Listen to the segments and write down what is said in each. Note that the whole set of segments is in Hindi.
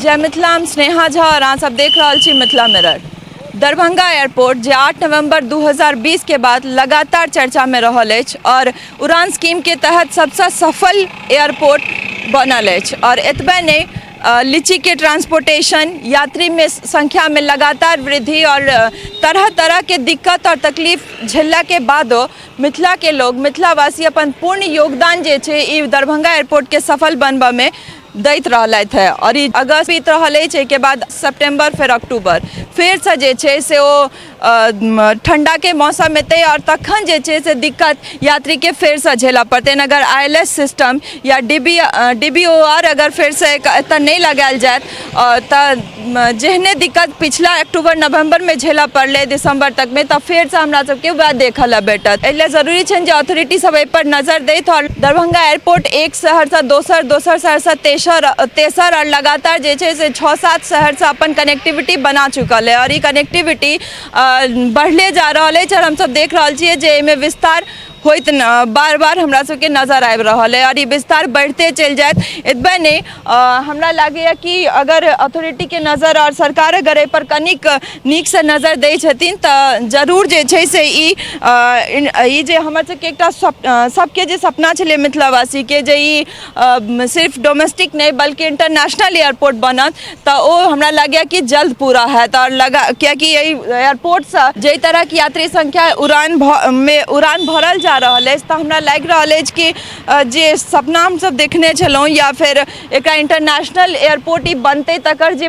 जय मिथिला, हम स्नेहा झा और अहाँ सब देख रहा छी मिथिला मिरर। दरभंगा एयरपोर्ट जे 8 नवंबर 2020 के बाद लगातार चर्चा में रहल अछि और उड़ान स्कीम के तहत सबसे सफल एयरपोर्ट बनल अछि और एतबे नहीं, लीची के ट्रांसपोर्टेशन, यात्री में संख्या में लगातार वृद्धि और तरह तरह के दिक्कत और तकलीफ झेलला के बादो मिथिला के लोग, मिथिलावासी अपन पूर्ण योगदान जे छे ई दरभंगा एयरपोर्ट के सफल बनबा में दैत रहलथि है। और अगस्त बीत रहल छै के बाद सितंबर फिर अक्टूबर फिर से जे छे से ओ ठंडा के मौसम एते और तखन जे छे से दिक्कत यात्री के फिर से झेला पड़ते। अगर आईएलएस सिस्टम या डीबीओआर अगर फिर से एतऽ नहीं लगायल जाए तो जेहने दिक्कत पिछला अक्टूबर नवंबर में झेला पड़ले दिसंबर तक में, तब फिर से हमरा सबके वह देखल भेटत। एहि जरूरी छै जे अथॉरिटी सब एहि पर नजर दैत और दरभंगा एयरपोर्ट एक शहर से दोसर शहर से तेसर और लगातार जे छे से 6-7 शहर से अपन कनेक्टिविटी बना चुकल है और ये कनेक्टिविटी बढ़ले जा रहा है और हम सब देख रहा छे जे एमे विस्तार होइत बार बार हमरा सबके नजर आबि रहा है और ये विस्तार बढ़ते चल जाए। एतबे नहीं, हमरा लगे कि अगर अथॉरिटी के नज़र और सरकार अगर एहि पर कनिक नीक से नज़र दै छथिन तो जरूर जे छै से ई जे हमर सबके एकटा सबके जे सपना छलै मिथिलावासी के जे ई सिर्फ डोमेस्टिक नहीं बल्कि इंटरनेशनल एयरपोर्ट बनत तो ओ हमरा लगे कि जल्द पूरा हैत और कियाकि एयरपोर्ट से जे तरह की यात्री संख्या उड़ान भरल जा रहल अछि तो हमरा लागि रहल अछि कि जे सपना हम सब देखने छलहुँ या फिर एक इंटरनेशनल एयरपोर्ट ई बनते तकर जे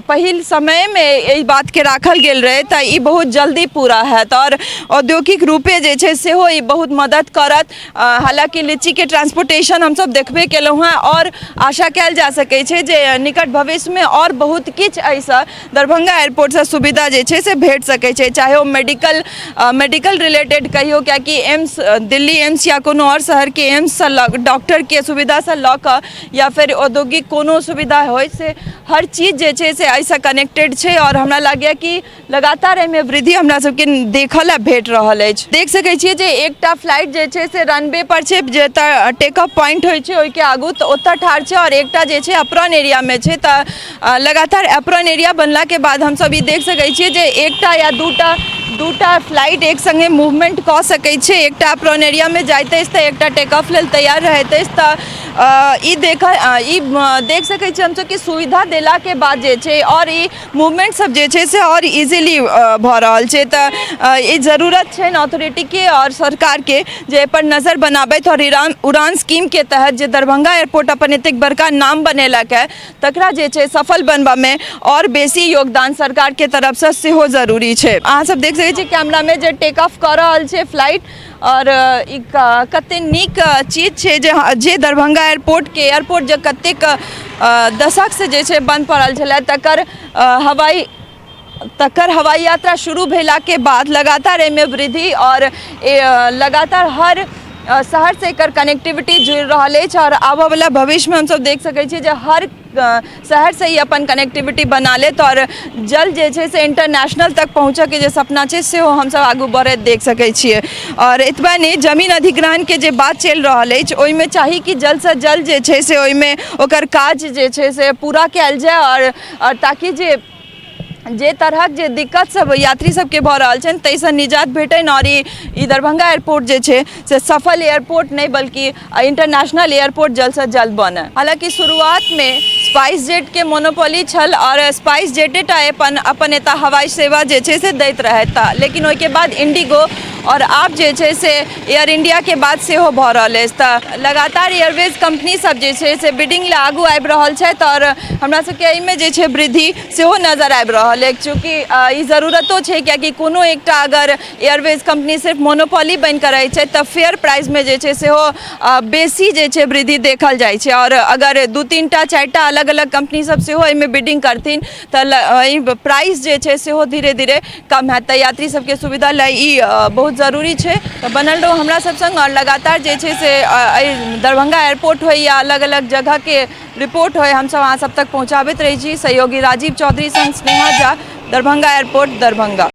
पहिल समय में यही बात के राखल गेल रहे तो ये बहुत जल्दी पूरा हैत और औद्योगिक रूपे जे छे सेहो ई बहुत मदद करत। हालांकि लीची के ट्रांसपोर्टेशन हम सब देखबे केलहुँ हैं और आशा कल जा सके छे जे निकट भविष्य में और बहुत किछ ऐसा दरभंगा एयरपोर्ट से सुविधा जे छे से भेट सके छे, चाहे वो मेडिकल रिलेटेड कहियो, क्या कि एम्स दिल्ली एम्स या कोनो और शहर के एम्स से डॉक्टर के सुविधा से लऽ कऽ या फिर औद्योगिक कोनो सुविधा हो से हर चीज जे से ऐसा कनेक्टेड छे और हमरा लगे कि लगातार एमे वृद्धि हमरा सबके देखल भेट रहल अछि। देख सकै छियै जे एकटा फ्लाइट जे छे से रनवे पर छे जेतऽ टेक ऑफ पॉइंट होइ छे ओइ के आगू तो ओतऽ ठाड़ छे और एकटा जे छे अप्रॉन एरिया में छे तो लगातार अप्रॉन एरिया बनला के बाद हम सब ई देख सकै छियै जे एकटा या दूटा फ्लाइट एक संगे मूवमेंट कऽ सकै छे। एकटा अप्रॉन एरिया में जाइते तो एकटा टेक ऑफ लेल तैयार रहते तो ई देख सकै छियै हम सब कि सुविधा देला के बाद जे छे और ई मूवमेंट सब जे छे से और इजीली भ रहल छे। तो ई जरूरत छे अथॉरिटी के और सरकार के जे पर नजर बनाबैत और उड़ान स्कीम के तहत जे दरभंगा एयरपोर्ट अपन एतेक बड़का नाम बनेलक है तकरा जे छे सफल बनबा में और बेसी योगदान सरकार के तरफ से सेहो जरूरी छे। अहाँ सब देख सकै छी कैमरा में जे टेक ऑफ कर रहल छे फ्लाइट और कते नीक चीज छे जे दरभंगा एयरपोर्ट जे कतेक दशक से जे छे बंद पड़ल छलै तकर हवाई यात्रा शुरू भेला के बाद लगातार एमे वृद्धि और लगातार हर शहर से एकर कनेक्टिविटी जुड़ रहा है और आबऽ वाला भविष्य में हम सब देख सकै छी जे हर शहर से ही अपन कनेक्टिविटी बना लेत और जल्द जे छे से इंटरनेशनल तक पहुँचे के जे सपना छे से हम सब आगू बढ़े देख सकै छियै। और एतबा नहीं, जमीन अधिग्रहण के जे बात चल रहा है ओइमे चाही कि जल्द से जल्द जे छे से ओइमे ओकर काज जे छे से पूरा कयल जाए और ताकि जे तरह जे दिक्कत सब यात्री सबके भ रहल छन तैसे निजात भेटन और ई दरभंगा एयरपोर्ट जे छे से सफल एयरपोर्ट नहीं बल्कि इंटरनेशनल एयरपोर्ट जल्द से जल्द बने। हालांकि शुरुआत में स्पाइस जेट के मोनोपोली छल और स्पाइस जेटे अपन एता हवाई सेवा जे छे से दैत रहता, लेकिन ओइ के बाद इंडिगो और आप जे छे से एयर इंडिया के बाद सेहो भ रहल अछि तो लगातार एयरवेज कंपनी सब जे छे से बिडिंग ले आगू आबि रहल छथि और हमरा सबके एहिमे जे छे वृद्धि सेहो नजर आबि रहल है। चूँकि ई जरूरतो छे कि कोनो एकटा अगर एयरवेज कंपनी सिर्फ मोनोपोली बन कर रहे तो फेयर प्राइस में जे छे सेहो बेसी जे छे वृद्धि देखल जाय छे और अगर 2-3टा 4टा अलग अलग कंपनी सब सेहो एहिमे बिडिंग करथिन तो प्राइस जे छे सेहो धीरे धीरे कम हैत। यात्री सबके सुविधा ला ई बहुत जरूरी है तो बनल रहो हमरा सब संग और लगातार जे छे से दरभंगा एयरपोर्ट हो या अलग अलग जगह के रिपोर्ट हो हम सब अहाँ सब तक पहुँचाबैत रही छी। सहयोगी राजीव चौधरी संग स्नेहा झा, दरभंगा एयरपोर्ट, दरभंगा।